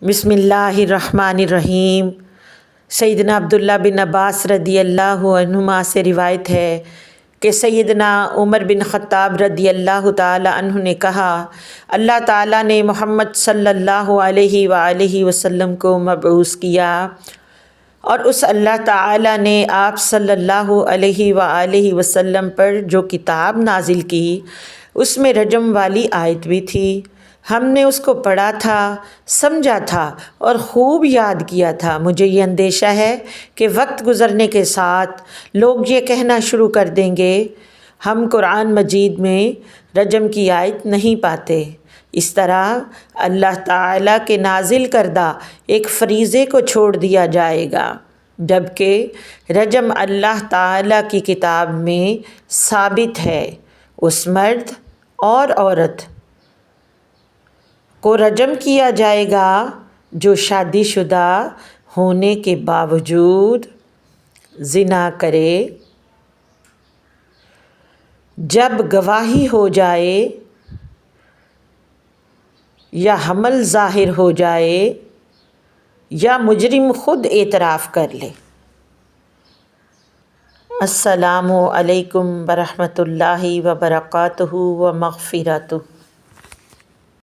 بسم اللہ الرحمن الرحیم۔ سیدنا عبداللہ بن عباس رضی اللہ عنہما سے روایت ہے کہ سیدنا عمر بن خطاب رضی اللہ تعالی عنہ نے کہا، اللہ تعالیٰ نے محمد صلی اللہ علیہ وآلہ وسلم کو مبعوث کیا اور اس اللہ تعالیٰ نے آپ صلی اللہ علیہ وآلہ وسلم پر جو کتاب نازل کی اس میں رجم والی آیت بھی تھی۔ ہم نے اس کو پڑھا تھا، سمجھا تھا اور خوب یاد کیا تھا۔ مجھے یہ اندیشہ ہے کہ وقت گزرنے کے ساتھ لوگ یہ کہنا شروع کر دیں گے ہم قرآن مجید میں رجم کی آیت نہیں پاتے۔ اس طرح اللہ تعالیٰ کے نازل کردہ ایک فریضے کو چھوڑ دیا جائے گا، جبکہ رجم اللہ تعالیٰ کی کتاب میں ثابت ہے۔ اس مرد اور عورت کو رجم کیا جائے گا جو شادی شدہ ہونے کے باوجود زنا کرے، جب گواہی ہو جائے یا حمل ظاہر ہو جائے یا مجرم خود اعتراف کر لے۔ السلام علیکم ورحمۃ اللہ وبرکاتہ و مغفرتہ۔